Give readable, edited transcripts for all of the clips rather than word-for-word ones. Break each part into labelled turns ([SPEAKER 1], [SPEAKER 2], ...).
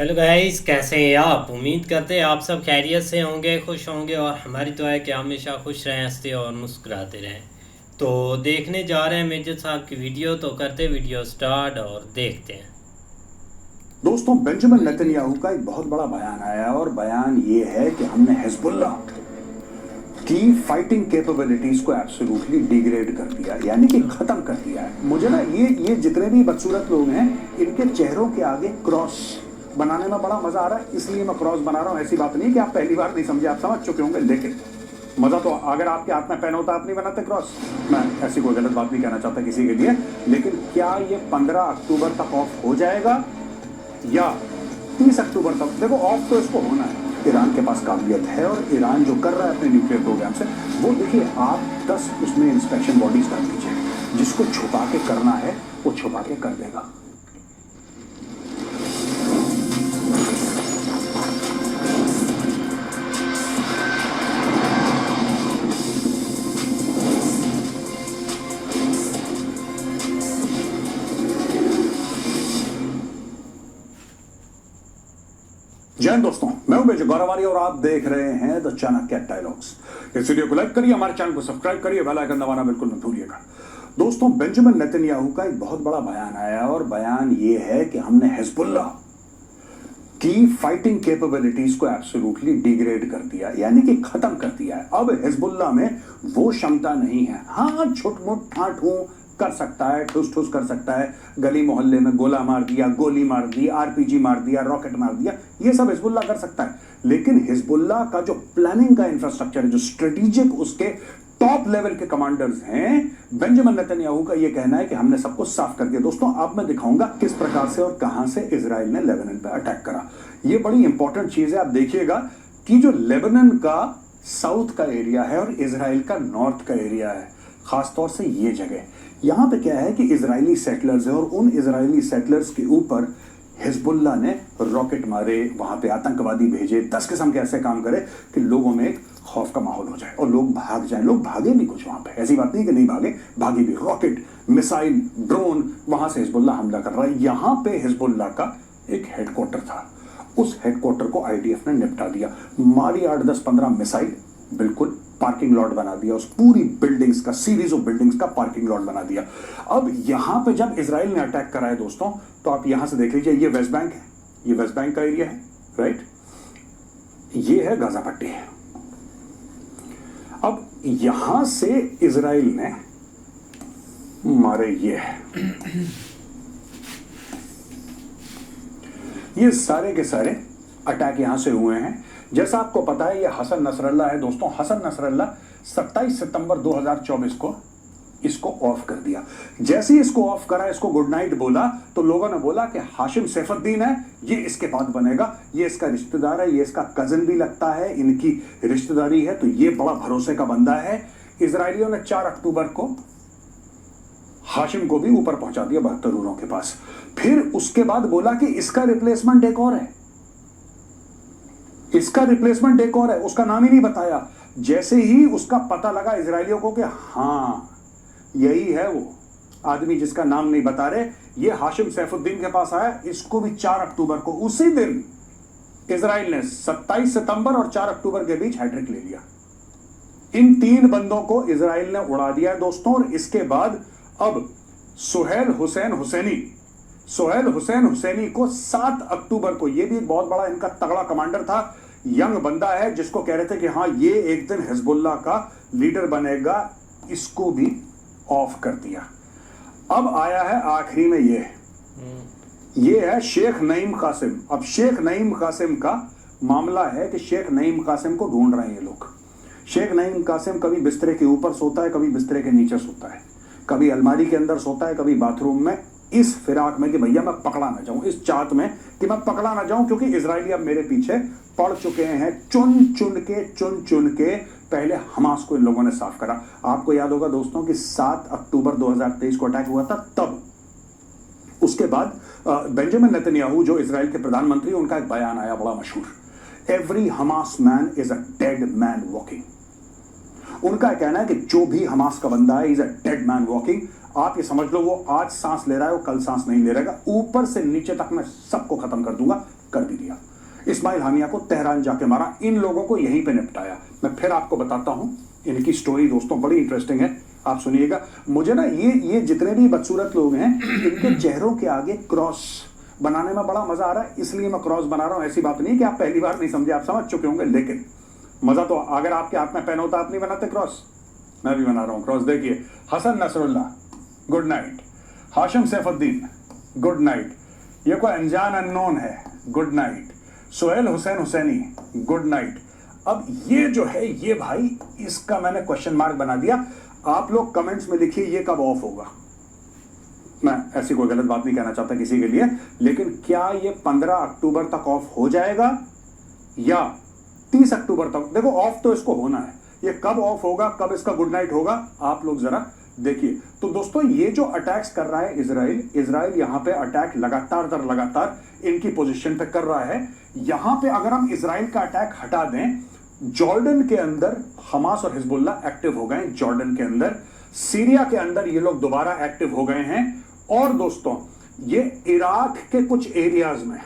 [SPEAKER 1] Hello guys, कैसे हैं आप? उम्मीद करते हैं आप सब खैरियत से होंगे, खुश होंगे और हमारी दुआ है कि हमेशा खुश रहें, हंसते और मुस्कुराते रहें। तो देखने जा रहे हैं मेजर साहब की वीडियो, तो करते वीडियो स्टार्ट और देखते हैं।
[SPEAKER 2] दोस्तों, बेंजामिन नेतन्याहू का एक बहुत बड़ा बयान आया और बयान ये है कि हमने हिजबुल्ला की फाइटिंग कैपेबिलिटीज को एब्सोल्युटली डिग्रेड कर दिया, यानी कि खत्म कर दिया है। मुझे ना ये जितने भी बदसूरत लोग हैं, इनके चेहरों के आगे क्रॉस बनाने में बड़ा मजा आ रहा है, इसलिए मैं क्रॉस बना रहा हूं। ऐसी बात नहीं कि आप पहली बार नहीं समझे, आप समझ चुके होंगे, लेकिन मजा तो अगर आपके हाथ में पेन होता आप नहीं बनाते क्रॉस। मैं ऐसी कोई गलत बात नहीं कहना चाहता किसी के लिए, लेकिन क्या ये 15 अक्टूबर तक ऑफ हो जाएगा या 30 अक्टूबर तक? देखो, ऑफ तो इसको होना है। ईरान के पास काबिलियत है और ईरान जो कर रहा है अपने न्यूक्लियर प्रोग्राम से, वो देखिए, आप 10 उसमें इंस्पेक्शन बॉडीज डाल दीजिए, जिसको छुपा के करना है वो छुपा के कर देगा। जय हिंद दोस्तों, मैं हूं मेजर गौरवारी और आप देख रहे हैं द चाणक्य डायलॉग्स। इस वीडियो को लाइक करिए, हमारे चैनल को सब्सक्राइब करिए, बेल आइकन दबाना बिल्कुल मत भूलिएगा। दोस्तों, बेंजामिन नेतन्याहू का एक बहुत बड़ा बयान आया और बयान ये है कि हमने हिजबुल्ला की फाइटिंग कैपेबिलिटीज को एब्सोल्युटली डिग्रेड कर दिया, यानी कि खत्म कर दिया है। अब हिजबुल्ला में वो क्षमता नहीं है। हाँ, छुटमुट ठाठू कर सकता है, ठुस ठुस कर सकता है, गली मोहल्ले में गोला मार दिया, गोली मार दी, आरपीजी मार दिया, रॉकेट मार दिया, ये सब हिजबुल्ला कर सकता है। लेकिन हिजबुल्ला का जो प्लानिंग का इंफ्रास्ट्रक्चर है, जो स्ट्रेटेजिक उसके टॉप लेवल के कमांडर्स हैं, बेंजामिन नेतन्याहू का यह कहना है कि हमने सबको साफ कर दिया। दोस्तों, अब मैं दिखाऊंगा किस प्रकार से और कहां से इजराइल ने लेबनान पे अटैक करा। यह बड़ी इंपॉर्टेंट चीज है। आप देखिएगा कि जो लेबनान का साउथ का एरिया है और इजराइल का नॉर्थ का एरिया है, खासतौर से ये जगह, यहां पे क्या है कि इजरायली सेटलर्स है और उन इजरायली सेटलर्स के ऊपर हिजबुल्ला ने रॉकेट मारे, वहां पे आतंकवादी भेजे, 10 किस्म के ऐसे काम करे कि लोगों में एक खौफ का माहौल हो जाए और लोग भाग जाएं। लोग भागे भी कुछ वहां पे, ऐसी बात नहीं कि नहीं भागे, भागे भी। रॉकेट, मिसाइल, ड्रोन, वहां से हिजबुल्ला हमला कर रहा है। यहां पे हिजबुल्ला का एक हेडक्वार्टर था, उस हेडक्वार्टर को आईडीएफ ने निपटा दिया। मारी 8, 10, 15 मिसाइल, बिल्कुल पार्किंग लॉट बना दिया, उस पूरी बिल्डिंग्स का, सीरीज ऑफ बिल्डिंग्स का पार्किंग लॉट बना दिया। अब यहां पे जब इजराइल ने अटैक करा है दोस्तों, तो आप यहां से देख लीजिए, ये वेस्ट बैंक है, ये वेस्ट बैंक का एरिया है, राइट, ये है गाजा पट्टी है। अब यहां से इजराइल ने मारे, ये सारे के सारे अटैक यहां से हुए हैं। जैसा आपको पता है, ये हसन नसरल्ला है दोस्तों। हसन नसरल्ला 27 सितंबर 2024 को इसको ऑफ कर दिया। जैसे ही इसको ऑफ करा, इसको गुड नाइट बोला, तो लोगों ने बोला कि हाशिम सैफुद्दीन है, ये इसके बाद बनेगा, ये इसका रिश्तेदार है, ये इसका कजन भी लगता है, इनकी रिश्तेदारी है, तो ये बड़ा भरोसे का बंदा है। इजरायलियों ने 4 अक्टूबर को हाशिम को भी ऊपर पहुंचा दिया 72 उरों के पास। फिर उसके बाद बोला कि इसका रिप्लेसमेंट एक और है, इसका रिप्लेसमेंट एक और है, उसका नाम ही नहीं बताया। जैसे ही उसका पता लगा इजरायलियों को कि हाँ, यही है वो आदमी जिसका नाम नहीं बता रहे, ये हाशिम सैफुद्दीन के पास आया, इसको भी 4 अक्टूबर को, उसी दिन इजराइल ने 27 सितंबर और 4 अक्टूबर के बीच हैट्रिक ले लिया। इन 3 बंदों को इजराइल ने उड़ा दिया दोस्तों। और इसके बाद अब सुहेल हुसैन हुसैनी को 7 अक्टूबर को, यह भी एक बहुत बड़ा इनका तगड़ा कमांडर था, यंग बंदा है, जिसको कह रहे थे कि हाँ, ये एक दिन हिजबुल्ला का लीडर बनेगा, इसको भी ऑफ कर दिया। अब आया है आखिरी में ये है शेख नईम कासिम। अब शेख नईम कासिम का मामला है कि शेख नईम कासिम को ढूंढ रहे हैं ये लोग। शेख नईम कासिम कभी बिस्तरे के ऊपर सोता है, कभी बिस्तरे के नीचे सोता है, कभी अलमारी के अंदर सोता है, कभी बाथरूम में, इस फिराक में कि भैया मैं पकड़ा ना जाऊं, इस चाहत में कि मैं पकड़ा ना जाऊं, क्योंकि इजरायली अब मेरे पीछे पड़ चुके हैं। चुन चुन के पहले हमास को इन लोगों ने साफ करा। आपको याद होगा दोस्तों कि 7 अक्टूबर 2023 को अटैक हुआ था, तब उसके बाद बेंजामिन नेतन्याहू, जो इजराइल के प्रधानमंत्री, उनका एक बयान आया बड़ा मशहूर, every Hamas man is a dead man walking. उनका कहना है कि जो भी हमास का बंदा है, is a dead man walking. आप ये समझ लो, वो आज सांस ले रहा है, वो कल सांस नहीं ले रहेगा, ऊपर से नीचे तक मैं सबको खत्म कर दूंगा, कर भी दिया। इस्माइल हानिया को तेहरान जाके मारा, इन लोगों को यहीं पे निपटाया। मैं फिर आपको बताता हूं इनकी स्टोरी दोस्तों, बड़ी इंटरेस्टिंग है, आप सुनिएगा। मुझे ना ये जितने भी बदसूरत लोग हैं इनके चेहरों के आगे क्रॉस बनाने में बड़ा मजा आ रहा है, इसलिए मैं क्रॉस बना रहा हूं। ऐसी बात नहीं कि आप पहली बार नहीं समझे, आप समझ चुके होंगे, लेकिन मजा तो अगर आपके हाथ में पेन होता आप नहीं बनाते क्रॉस। मैं भी बना रहा हूं क्रॉस। देखिए, Hassan Nasrallah good night, Hashem Safieddine good night, ये कोई अनजान अननोन है good night, Suhail Hussein Husseini good night. अब ये जो है ये भाई, इसका मैंने क्वेश्चन मार्क बना दिया। आप लोग कमेंट्स में लिखिए ये कब ऑफ होगा। मैं ऐसी कोई गलत बात नहीं कहना चाहता किसी के लिए, लेकिन क्या ये 15 अक्टूबर तक ऑफ हो जाएगा या 30 अक्टूबर तक? देखो ऑफ तो इसको होना है, ये कब ऑफ होगा, कब इसका गुड नाइट होगा, आप लोग जरा देखिए। तो दोस्तों ये जो अटैक्स कर रहा है इजराइल यहां पे अटैक लगातार दर लगातार इनकी पोजीशन पे कर रहा है। यहां पे अगर हम इजराइल का अटैक हटा दें, जॉर्डन के अंदर हमास और हिजबुल्ला एक्टिव हो गए, जॉर्डन के अंदर, सीरिया के अंदर ये लोग दोबारा एक्टिव हो गए हैं, और दोस्तों ये इराक के कुछ एरियाज में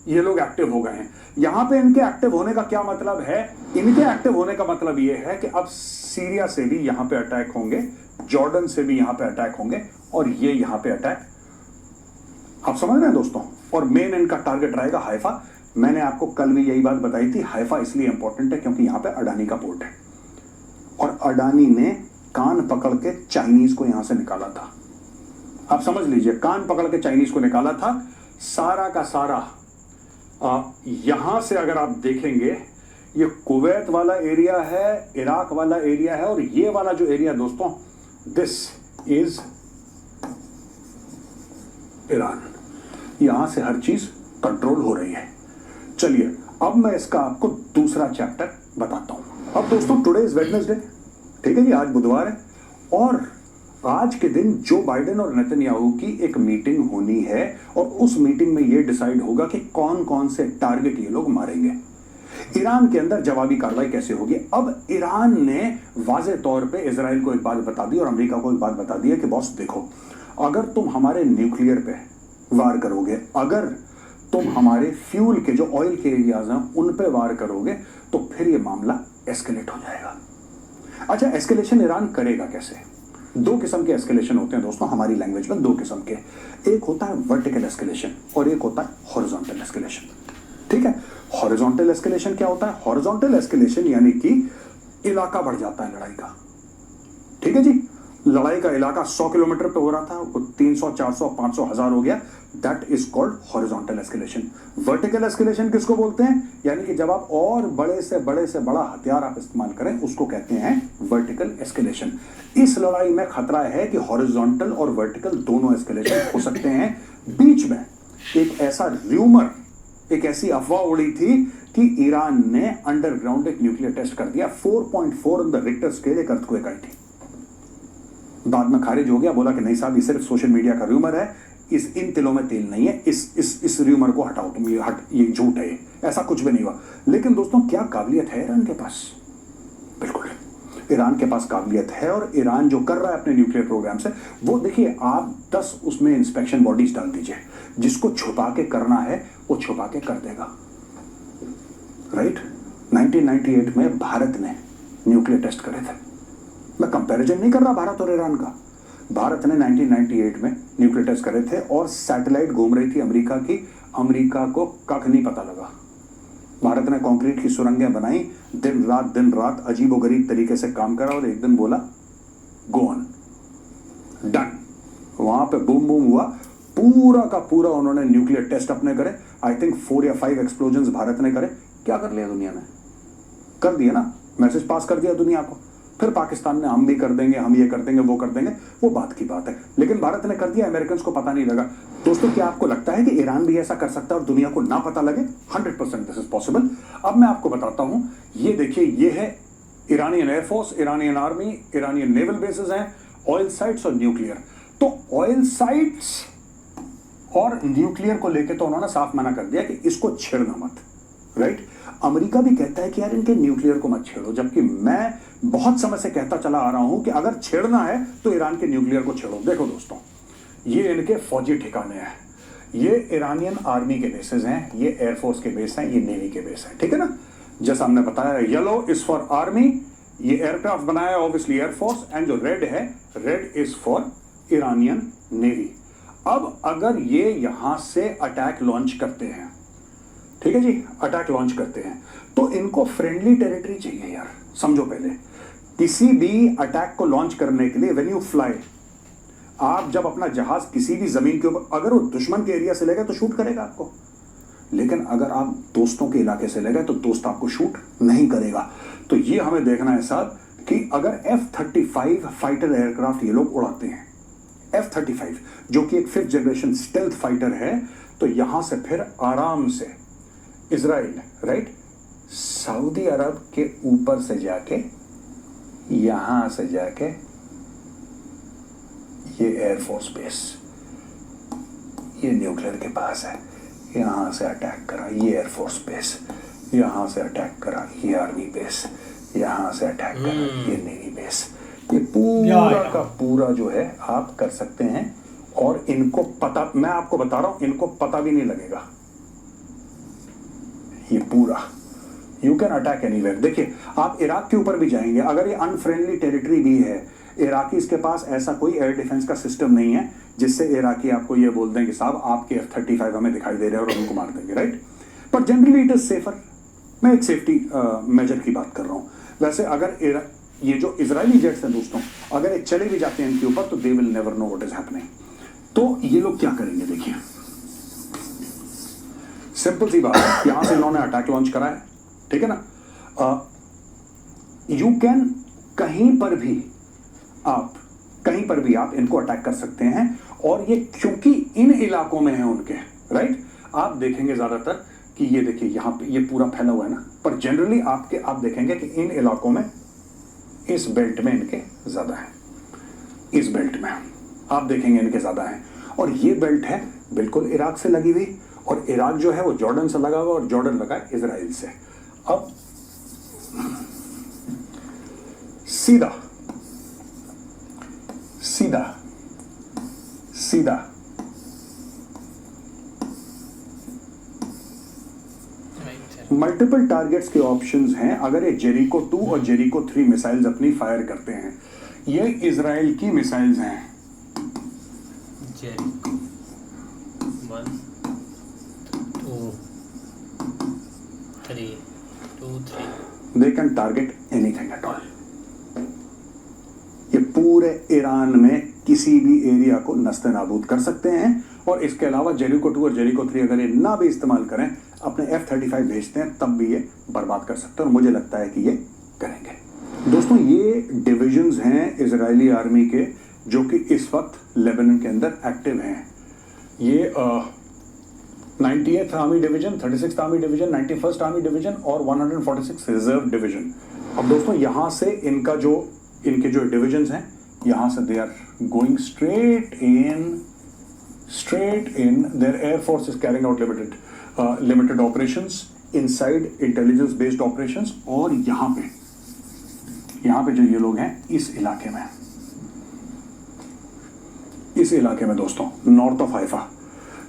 [SPEAKER 2] ये लोग एक्टिव हो गए हैं। यहां पे इनके एक्टिव होने का क्या मतलब है? इनके एक्टिव होने का मतलब ये है कि अब सीरिया से भी यहां पे अटैक होंगे, जॉर्डन से भी यहां पे अटैक होंगे, और ये यहां पे अटैक, आप समझ रहे हैं दोस्तों। और मेन इनका टारगेट रहेगा हाइफा। मैंने आपको कल भी यही बात बताई थी, हाइफा इसलिए इंपॉर्टेंट है क्योंकि यहां पे अडानी का पोर्ट है, और अडानी ने कान पकड़ के चाइनीज को यहां से निकाला था। आप समझ लीजिए, कान पकड़ के चाइनीज को निकाला था। सारा का सारा यहां से अगर आप देखेंगे, ये कुवैत वाला एरिया है, इराक वाला एरिया है, और ये वाला जो एरिया दोस्तों, दिस इज ईरान। यहां से हर चीज कंट्रोल हो रही है। चलिए अब मैं इसका आपको दूसरा चैप्टर बताता हूं। अब दोस्तों टुडे इज वेडनेसडे, ठीक है जी, आज बुधवार है, और आज के दिन जो बाइडेन और नेतन्याहू की एक मीटिंग होनी है, और उस मीटिंग में यह डिसाइड होगा कि कौन कौन से टारगेट ये लोग मारेंगे। ईरान के अंदर जवाबी कार्रवाई कैसे होगी। अब ईरान ने वाज़े तौर पे इजराइल को एक बात बता दी और अमेरिका को एक बात बता दी है कि बॉस देखो, अगर तुम हमारे न्यूक्लियर पे वार करोगे, अगर तुम हमारे फ्यूल के जो ऑयल के एरियाज हैं उन पे वार करोगे, तो फिर ये मामला एस्केलेट हो जाएगा। अच्छा, एस्केलेशन ईरान करेगा कैसे? दो किस्म के एस्केलेशन होते हैं दोस्तों हमारी लैंग्वेज में, दो किस्म के। एक होता है वर्टिकल एस्केलेशन और एक होता है हॉरिजॉन्टल एस्केलेशन, ठीक है। हॉरिजॉन्टल एस्केलेशन क्या होता है? हॉरिजॉन्टल एस्केलेशन यानी कि इलाका बढ़ जाता है लड़ाई का, ठीक है जी। लड़ाई का इलाका 100 किलोमीटर पे हो रहा था, वो 300, 400, 500, 1000 हो गया, that is called horizontal escalation. Vertical escalation किसको बोलते हैं? यानी कि जब आप और बड़े से बड़ा हथियार आप इस्तेमाल करें, उसको कहते हैं वर्टिकल एस्केलेशन। इस लड़ाई में खतरा है कि हॉरिजॉन्टल और वर्टिकल दोनों एस्केलेशन हो सकते हैं। बीच में एक ऐसा र्यूमर, एक ऐसी अफवाह उड़ी थी कि ईरान ने अंडरग्राउंड एक न्यूक्लियर टेस्ट कर दिया, 4.4 ऑन द रिक्टर स्केल एक अर्थक्वेक आई थी। बाद में खारिज हो गया, बोला कि नहीं साहब, ये सिर्फ सोशल मीडिया का र्यूमर है, इन तिलों में तेल नहीं है, इस र्यूमर को हटाओ तुम, ये झूठ है, ऐसा कुछ भी नहीं हुआ। लेकिन दोस्तों क्या काबिलियत है ईरान के पास? बिल्कुल ईरान के पास काबिलियत है, और ईरान जो कर रहा है अपने न्यूक्लियर प्रोग्राम से, वो देखिए, आप 10 उसमें इंस्पेक्शन बॉडीज डाल दीजिए, जिसको छुपा के करना है वो छुपा के कर देगा, राइट। 1998 में भारत ने न्यूक्लियर टेस्ट करे थे। मैं कंपैरिजन नहीं कर रहा भारत और ईरान का। भारत ने 1998 में न्यूक्लियर टेस्ट करे थे, और सैटेलाइट घूम रही थी अमेरिका की, अमेरिका को कख नहीं पता लगा। भारत ने कंक्रीट की सुरंगें बनाई, दिन रात अजीबोगरीब तरीके से काम करा, और एक दिन बोला गो ऑन, डन। वहां पे बूम बूम हुआ, पूरा का पूरा उन्होंने न्यूक्लियर टेस्ट अपने करे। आई थिंक 4 या 5 एक्सप्लोजन भारत ने करे। क्या कर लिया दुनिया ने? कर दिया ना, मैसेज पास कर दिया दुनिया को। फिर पाकिस्तान ने हम भी कर देंगे, हम ये कर देंगे, वो कर देंगे, वो बात की बात है, लेकिन भारत ने कर दिया, अमेरिकन को पता नहीं लगा। दोस्तों क्या आपको लगता है कि ईरान भी ऐसा कर सकता है और दुनिया को ना पता लगे? 100% दिस इज पॉसिबल। अब मैं आपको बताता हूं, ये देखिए, ये है Iranian air force, Iranian army, Iranian naval basis हैं, ऑयल साइट्स और न्यूक्लियर। तो ऑयल साइट्स और न्यूक्लियर को लेकर तो उन्होंने साफ मना कर दिया कि इसको छेड़ना मत, राइट। अमेरिका भी कहता है कि यार इनके न्यूक्लियर को मत छेड़ो, जबकि मैं बहुत समय से कहता चला आ रहा हूं कि अगर छेड़ना है तो ईरान के न्यूक्लियर को छेड़ो। देखो दोस्तों, ये इनके फौजी ठिकाने हैं, ये ईरानियन आर्मी के बेसेस हैं, ये एयरफोर्स के बेस हैं, ये नेवी के बेस हैं, ठीक है ना। जैसा हमने बताया येलो इज फॉर आर्मी, ये एयरक्राफ्ट बनाया ऑब्वियसली एयरफोर्स, एंड जो रेड है, red is for Iranian navy. अब अगर ये यहां से अटैक लॉन्च करते हैं, ठीक है जी, अटैक लॉन्च करते हैं, तो इनको फ्रेंडली टेरिटरी चाहिए यार। समझो पहले, किसी भी अटैक को लॉन्च करने के लिए व्हेन यू फ्लाई, आप जब अपना जहाज किसी भी जमीन के ऊपर, अगर वो दुश्मन के एरिया से ले गए तो शूट करेगा आपको, लेकिन अगर आप दोस्तों के इलाके से ले गए तो दोस्त आपको शूट नहीं करेगा। तो ये हमें देखना है साहब कि अगर F-35 फाइटर एयरक्राफ्ट ये लोग उड़ाते हैं, F-35 जो कि एक 5th जनरेशन स्टेल्थ फाइटर है, तो यहां से फिर आराम से इजराइल, राइट, सऊदी अरब के ऊपर से जाके, यहां से जाके ये एयरफोर्स बेस, ये न्यूक्लियर के पास है, यहां से अटैक करा, ये एयरफोर्स बेस, यहां से अटैक करा, ये आर्मी बेस, यहां से अटैक करा, ये नेवी बेस। ये पूरा का पूरा जो है आप कर सकते हैं, और इनको पता, मैं आपको बता रहा हूं, इनको पता भी नहीं लगेगा। ये पूरा यू कैन अटैक एनीवेयर। देखिए, आप इराक के ऊपर भी जाएंगे, अगर ये अनफ्रेंडली टेरिटरी भी है, इराकीज के पास ऐसा कोई एयर डिफेंस का सिस्टम नहीं है जिससे इराकी आपको ये बोल दें कि साहब आपके F-35 हमें दिखाई दे रहे हैं और उनको मार देंगे, राइट। पर जनरली इट इज सेफर। मैं एक सेफ्टी मेजर की बात कर रहा हूं। वैसे अगर ये जो इजरायली जेट्स हैं दोस्तों, अगर ये चले भी जाते हैं इनके ऊपर, तो they will never know what is happening. तो ये लोग क्या करेंगे, देखिए, सिंपल सी बात है, यहां से इन्होंने अटैक लॉन्च करा है, ठीक है ना। यू कैन कहीं पर भी आप इनको अटैक कर सकते हैं, और ये क्योंकि इन इलाकों में है उनके, राइट, आप देखेंगे ज्यादातर कि ये देखिए यहां पे ये पूरा फैला हुआ है ना, पर जनरली आप देखेंगे कि इन इलाकों में, इस बेल्ट में इनके ज्यादा है, इस बेल्ट में आप देखेंगे इनके ज्यादा है, और ये बेल्ट है बिल्कुल इराक से लगी हुई, और इराक जो है वो जॉर्डन से लगा हुआ, और जॉर्डन लगा है इजराइल से। अब सीधा सीधा सीधा मल्टीपल टारगेट्स के ऑप्शंस हैं। अगर ये जेरिको 2 और जेरिको 3 मिसाइल्स अपनी फायर करते हैं, ये इजराइल की मिसाइल्स हैं,
[SPEAKER 1] Jericho 1 2 3 2 3,
[SPEAKER 2] they can target anything at all. ये पूरे ईरान में किसी भी एरिया को नस्ते नाबूद कर सकते हैं, और इसके अलावा जेरिको 2 और जेरिको 3 अगर ये ना भी इस्तेमाल करें, अपने F-35 भेजते हैं, तब भी ये बर्बाद कर सकते हैं, और मुझे लगता है कि ये करेंगे। दोस्तों, ये डिविजन्स हैं इजरायली आर्मी के, जो कि इस वक्त लेबनान के अंदर एक्टिव हैं। ये 98th army division, 36th army division, 91st army division और 146 रिजर्व डिवीजन। अब दोस्तों, यहां से इनके जो डिविजन्स हैं, यहां से they are going straight in there air force is carrying out limited operations inside intelligence based operations. और यहां पे जो ये लोग हैं, इस इलाके में दोस्तों, नॉर्थ ऑफ हाइफा,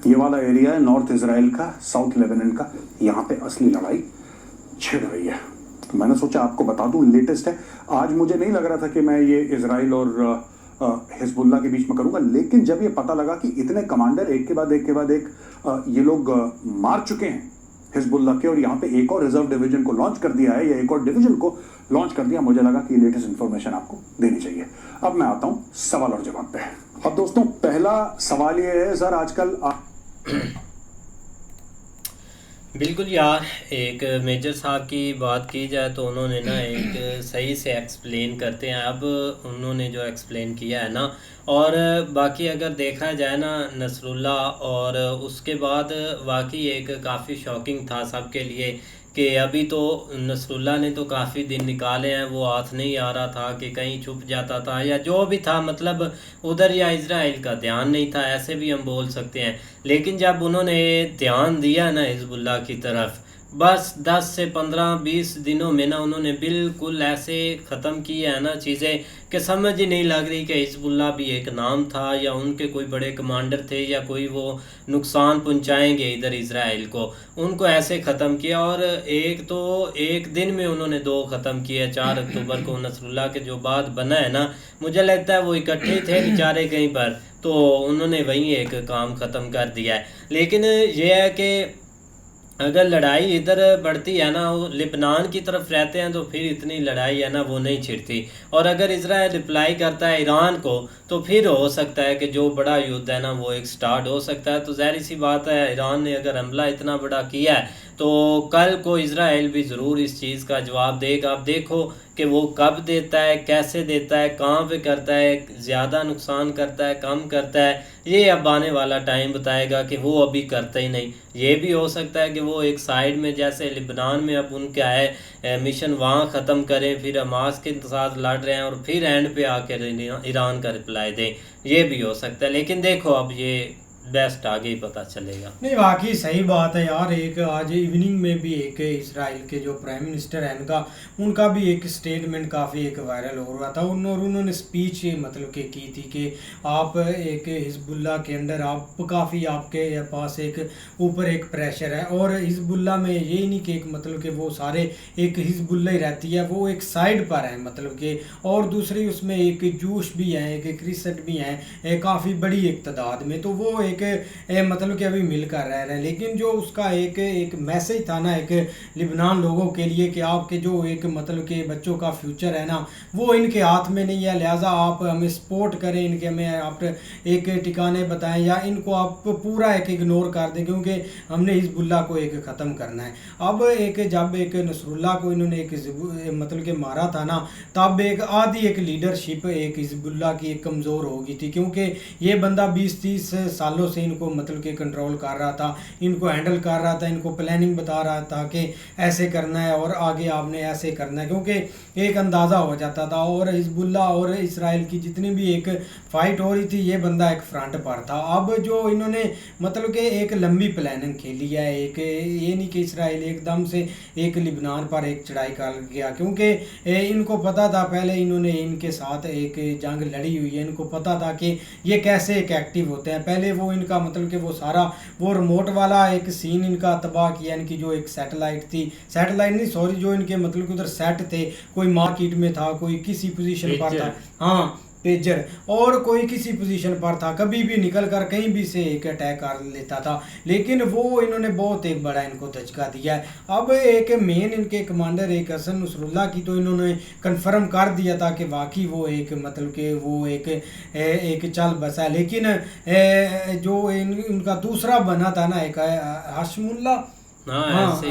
[SPEAKER 2] ये वाला एरिया है नॉर्थ इजराइल का, साउथ लेबनान का, यहां पे असली लड़ाई छिड़ रही है। तो मैंने सोचा आपको बता दूं, लेटेस्ट है। आज मुझे नहीं लग रहा था कि मैं ये इजराइल और हिजबुल्लाह के बीच में करूंगा, लेकिन जब ये पता लगा कि इतने कमांडर एक के बाद एक ये लोग मार चुके हैं हिजबुल्लाह के, और यहाँ पे एक और रिजर्व डिवीजन को लॉन्च कर दिया है, या एक और डिवीजन को लॉन्च कर दिया, मुझे लगा कि लेटेस्ट इंफॉर्मेशन आपको देनी चाहिए। अब मैं आता हूँ सवाल और जवाब पे। अब दोस्तों, पहला सवाल ये है, सर आजकल
[SPEAKER 1] बिल्कुल यार, एक मेजर साहब की बात की जाए तो उन्होंने ना एक सही से एक्सप्लेन करते हैं। अब उन्होंने जो एक्सप्लेन किया है ना, और बाकी अगर देखा जाए ना, नसरुल्ला, और उसके बाद वाकई एक काफ़ी शॉकिंग था सबके लिए कि अभी तो नसरुल्ला ने तो काफ़ी दिन निकाले हैं, वो हाथ नहीं आ रहा था कि कहीं छुप जाता था या जो भी था, मतलब उधर या इजराइल का ध्यान नहीं था, ऐसे भी हम बोल सकते हैं। लेकिन जब उन्होंने ध्यान दिया ना हिजबुल्लाह की तरफ, बस 10 से 15-20 दिनों में ना उन्होंने बिल्कुल ऐसे ख़त्म किया है ना चीज़ें कि समझ ही नहीं लग रही कि हिजबुल्लाह भी एक नाम था या उनके कोई बड़े कमांडर थे या कोई वो नुकसान पहुंचाएंगे इधर इज़राइल को। उनको ऐसे ख़त्म किया और एक तो एक दिन में उन्होंने 2 ख़त्म किए। 4 अक्टूबर को नसरुल्लाह के जो बाद बना है ना, मुझे लगता है वो इकट्ठे ही थे बेचारे कहीं पर, तो उन्होंने वहीं एक काम ख़त्म कर दिया है। लेकिन ये है कि अगर लड़ाई इधर बढ़ती है ना, वो लेबनान की तरफ रहते हैं, तो फिर इतनी लड़ाई है ना वो नहीं छिड़ती। और अगर इसराइल रिप्लाई करता है ईरान को, तो फिर हो सकता है कि जो बड़ा युद्ध है ना वो एक स्टार्ट हो सकता है। तो ज़ाहिर सी बात है, ईरान ने अगर हमला इतना बड़ा किया है तो कल को इसराइल भी ज़रूर इस चीज़ का जवाब देगा। आप देखो कि वो कब देता है, कैसे देता है, कहाँ पे करता है, ज़्यादा नुकसान करता है, कम करता है, ये अब आने वाला टाइम बताएगा कि वो अभी करता ही नहीं। ये भी हो सकता है कि वो एक साइड में, जैसे लिबनान में अब उनका है मिशन, वहाँ ख़त्म करें, फिर हमास के साथ लड़ रहे हैं और फिर एंड पे आकर ईरान का रिप्लाई दें। ये भी हो सकता है, लेकिन देखो अब ये बेस्ट आगे ही पता चलेगा।
[SPEAKER 3] नहीं, वाकई सही बात है यार। एक आज इवनिंग में भी एक इसराइल के जो प्राइम मिनिस्टर है उनका भी एक स्टेटमेंट काफ़ी एक वायरल हो रहा था। और उन्होंने स्पीच मतलब कि की थी कि आप एक हिजबुल्लाह के अंडर आप काफ़ी, आपके पास एक ऊपर एक प्रेशर है। और हिजबुल्लाह में यही नहीं कि एक मतलब कि वो सारे एक हिजबुल्ला ही रहती है, वो एक साइड पर है मतलब कि, और दूसरी उसमें एक जूश भी है, एक क्रिसट भी हैं काफ़ी बड़ी एक तादाद में। तो वो एक मतलब कि अभी मिलकर रह रहे हैं। लेकिन जो उसका एक मैसेज था ना एक लिबनान लोगों के लिए कि आपके जो एक मतलब के बच्चों का फ्यूचर है ना वो इनके हाथ में नहीं है, लिहाजा आप हमें सपोर्ट करें, इनके हमें आप एक ठिकाने बताएं या इनको आप पूरा एक इग्नोर कर दें, क्योंकि हमने हिजबुल्लाह को एक ख़त्म करना है। अब एक जब एक नसरुल्लाह को इन्होंने एक मतलब के मारा था ना, तब एक आधी एक लीडरशिप एक हिजबुल्लाह की एक कमज़ोर हो गई थी, क्योंकि ये बंदा 20-30 सालों से इनको मतलब कि कंट्रोल कर रहा था, इनको हैंडल कर रहा था, इनको प्लानिंग बता रहा था कि ऐसे करना है और आगे आपने ऐसे करना है, क्योंकि एक अंदाज़ा हो जाता था। और हिजबुल्लाह और इसराइल की जितनी भी एक फ़ाइट हो रही थी, ये बंदा एक फ्रंट पर था। अब जो इन्होंने मतलब कि एक लंबी प्लानिंग खेली है, एक ये नहीं कि इसराइल एकदम से एक लिबनान पर एक चढ़ाई कर गया, क्योंकि इनको पता था, पहले इन्होंने इनके साथ एक जंग लड़ी हुई है, इनको पता था कि ये कैसे एक एक्टिव होते हैं। पहले वो इनका मतलब कि वो सारा वो रिमोट वाला एक सीन इनका तबाह किया, इनकी जो एक सैटेलाइट थी, सैटेलाइट नहीं सॉरी, जो इनके मतलब कि उधर सेट थे, कोई मार्केट में था, कोई किसी पोजीशन पर था, हाँ पेजर, और कोई किसी पोजीशन पर था, कभी भी निकल कर कहीं भी से एक अटैक कर लेता था। लेकिन वो इन्होंने बहुत एक बड़ा इनको धचका दिया है। अब एक मेन इनके कमांडर एक हसन नसरुल्लाह की तो इन्होंने कंफर्म कर दिया था कि वाकई वो एक मतलब कि वो एक चल बसा है। लेकिन जो उनका दूसरा बना था ना एक हाशमुल्ला, हाँ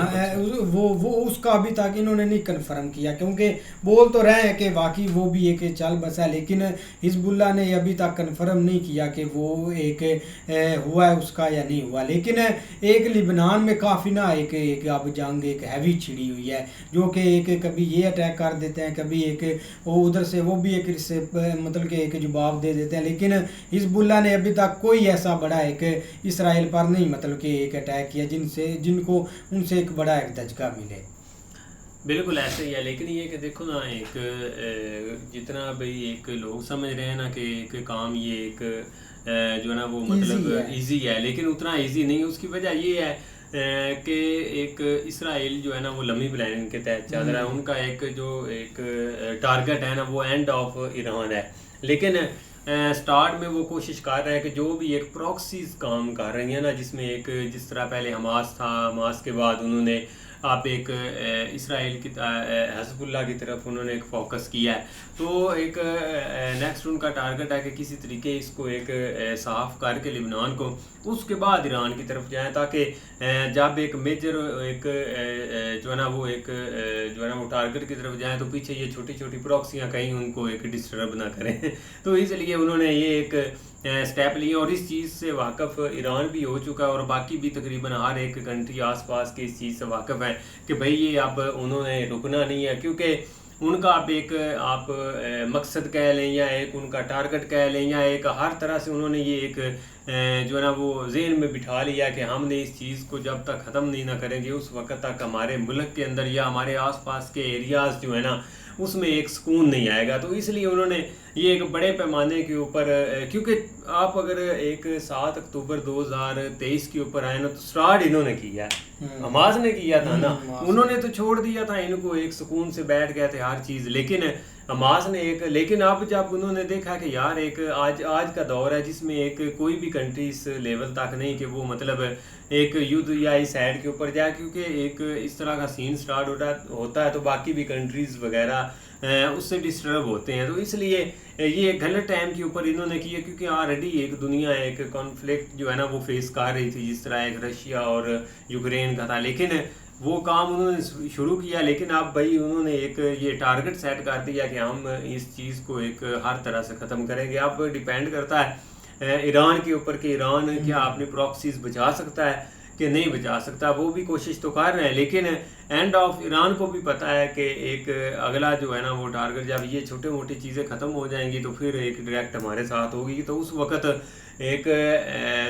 [SPEAKER 3] वो उसका अभी तक इन्होंने नहीं कंफर्म किया, क्योंकि बोल तो रहे हैं कि वाकई वो भी एक चल बसा, लेकिन हिजबुल्लाह ने अभी तक कंफर्म नहीं किया कि वो एक हुआ है उसका या नहीं हुआ। लेकिन एक लिबनान में काफ़ी ना एक अब जंग एक हैवी छिड़ी हुई है, जो कि एक कभी ये अटैक कर देते हैं, कभी एक वो उधर से वो भी एक मतलब कि एक जवाब दे देते हैं। लेकिन हिजबुल्लाह ने अभी तक कोई ऐसा बड़ा एक इसराइल पर नहीं मतलब कि एक अटैक किया जिनको उनसे एक बड़ा एक धचका मिले।
[SPEAKER 1] बिल्कुल ऐसे ही है। लेकिन ये कि देखो ना, एक जितना भाई एक लोग समझ रहे हैं ना कि एक काम ये एक जो है ना वो मतलब इजी है, लेकिन उतना इजी नहीं। उसकी वजह ये है कि एक इसराइल जो है ना वो लंबी प्लानिंग के तहत चल रहा है। उनका एक जो एक टारगेट है ना वो एंड ऑफ ईरान है। लेकिन स्टार्ट में वो कोशिश कर रहा है कि जो भी एक प्रॉक्सीज काम कर रही है ना, जिसमें एक जिस तरह पहले हमास था, हमास के बाद उन्होंने आप एक इसराइल की हिजबुल्लाह की तरफ उन्होंने एक फोकस किया है। तो एक नेक्स्ट उनका टारगेट है कि किसी तरीके इसको एक साफ करके लिबनान को, उसके बाद ईरान की तरफ जाएं, ताकि जब एक मेजर एक जो है ना वो एक जो है ना वो टारगेट की तरफ जाएं तो पीछे ये छोटी छोटी प्रॉक्सियाँ कहीं उनको एक डिस्टर्ब ना करें। तो इसलिए उन्होंने ये एक स्टेप लिए, और इस चीज़ से वाकफ़ ईरान भी हो चुका है और बाकी भी तकरीबन हर एक कंट्री आसपास की इस चीज़ से वाकफ़ है कि भाई ये अब उन्होंने रुकना नहीं है। क्योंकि
[SPEAKER 4] उनका आप मकसद कह लें या एक उनका टारगेट कह लें या एक हर तरह से उन्होंने ये एक जो है ना वो ज़हन में बिठा लिया कि हमने इस चीज़ को जब तक ख़त्म नहीं ना करेंगे उस वक्त तक हमारे मुल्क के अंदर या हमारे आसपास के एरियाज़ जो है ना उसमें एक सुकून नहीं आएगा। तो इसलिए उन्होंने ये एक बड़े पैमाने के ऊपर क्योंकि आप अगर एक 7 अक्टूबर 2023 के ऊपर आए ना तो स्टार्ट इन्होंने किया है, हमास ने किया था ना, उन्होंने तो छोड़ दिया था इनको एक सुकून से बैठ गए थे हर चीज़, लेकिन हमास ने एक लेकिन अब जब उन्होंने देखा कि यार एक आज का दौर है जिसमें एक कोई भी कंट्री इस लेवल तक नहीं कि वो मतलब एक युद्ध या इस साइड के ऊपर जाए, क्योंकि एक इस तरह का सीन स्टार्ट होता है तो बाकी भी कंट्रीज़ वगैरह उससे डिस्टर्ब होते हैं। तो इसलिए ये गलत टाइम के ऊपर इन्होंने किया, क्योंकि ऑलरेडी एक दुनिया एक कॉन्फ्लिक्ट जो है ना वो फेस कर रही थी, जिस तरह एक रशिया और यूक्रेन का था, लेकिन वो काम उन्होंने शुरू किया। लेकिन अब भाई उन्होंने एक ये टारगेट सेट कर दिया कि हम इस चीज़ को एक हर तरह से ख़त्म करेंगे। अब डिपेंड करता है ईरान के ऊपर कि ईरान क्या अपनी प्रॉक्सीज बचा सकता है कि नहीं बचा सकता। वो भी कोशिश तो कर रहे हैं, लेकिन एंड ऑफ ईरान को भी पता है कि एक अगला जो है ना वो टारगेट जब ये छोटे मोटी चीज़ें ख़त्म हो जाएंगी तो फिर एक डायरेक्ट हमारे साथ होगी। तो उस वक्त एक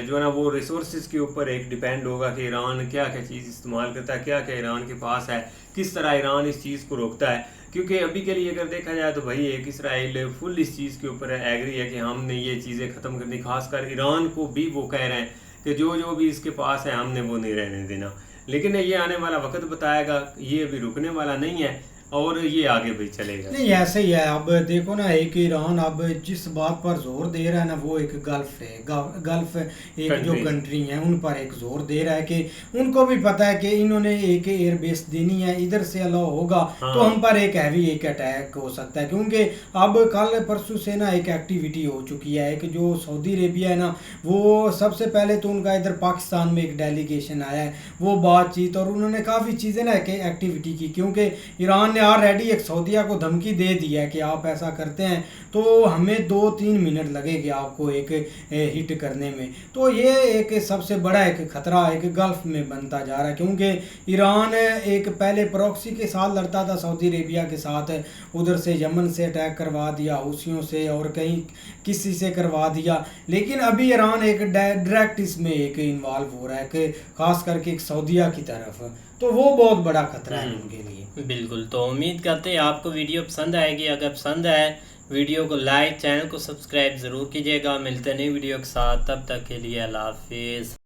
[SPEAKER 4] जो है ना वो रिसोर्सेज के ऊपर एक डिपेंड होगा कि ईरान क्या क्या चीज़ इस्तेमाल करता है, क्या क्या ईरान के पास है, किस तरह ईरान इस चीज़ को रोकता है। क्योंकि अभी के लिए अगर देखा जाए तो भाई एक इसराइल फुल इस चीज़ के ऊपर एग्री है कि हमने ये चीज़ें ख़त्म करनी, खासकर ईरान को भी वो कह रहे हैं कि जो भी इसके पास है हमने वो नहीं रहने देना। लेकिन ये आने वाला वक्त बताएगा, ये अभी रुकने वाला नहीं है और ये आगे भी चलेगा।
[SPEAKER 3] नहीं ऐसे ही है। अब देखो ना एक ईरान अब जिस बात पर जोर दे रहा है ना वो एक गल्फ है, गल्फ एक जो कंट्री है उन पर एक जोर दे रहा है कि उनको भी पता है कि इन्होंने एक एयर बेस देनी है, इधर से अलाउ होगा तो हम पर एक हैवी एक अटैक हो सकता है। क्योंकि अब कल परसों से ना एक एक्टिविटी हो चुकी है कि जो सऊदी अरेबिया है ना वो सबसे पहले तो उनका इधर पाकिस्तान में एक डेलीगेशन आया है, वो बातचीत और उन्होंने काफ़ी चीज़ें ना एक्टिविटी की, क्योंकि ईरान ने ऑलरेडी एक सऊदिया को धमकी दे दी है कि आप ऐसा करते हैं तो हमें 2-3 मिनट लगेंगे आपको एक हिट करने में। तो ये एक सबसे बड़ा एक खतरा एक गल्फ में बनता जा रहा है, क्योंकि ईरान एक पहले प्रॉक्सी के साथ लड़ता था सऊदी अरेबिया के साथ, उधर से यमन से अटैक करवा दिया, हूसियों से और कहीं किसी से करवा दिया, लेकिन अभी ईरान एक डायरेक्ट इसमें एक इन्वॉल्व हो रहा है कि खास करके एक सऊदिया की तरफ, तो वो बहुत बड़ा खतरा है उनके लिए।
[SPEAKER 1] बिल्कुल। तो उम्मीद करते हैं आपको वीडियो पसंद आएगी। अगर पसंद आए वीडियो को लाइक, चैनल को सब्सक्राइब ज़रूर कीजिएगा। मिलते हैं नई वीडियो के साथ, तब तक के लिए अल्लाह हाफिज़।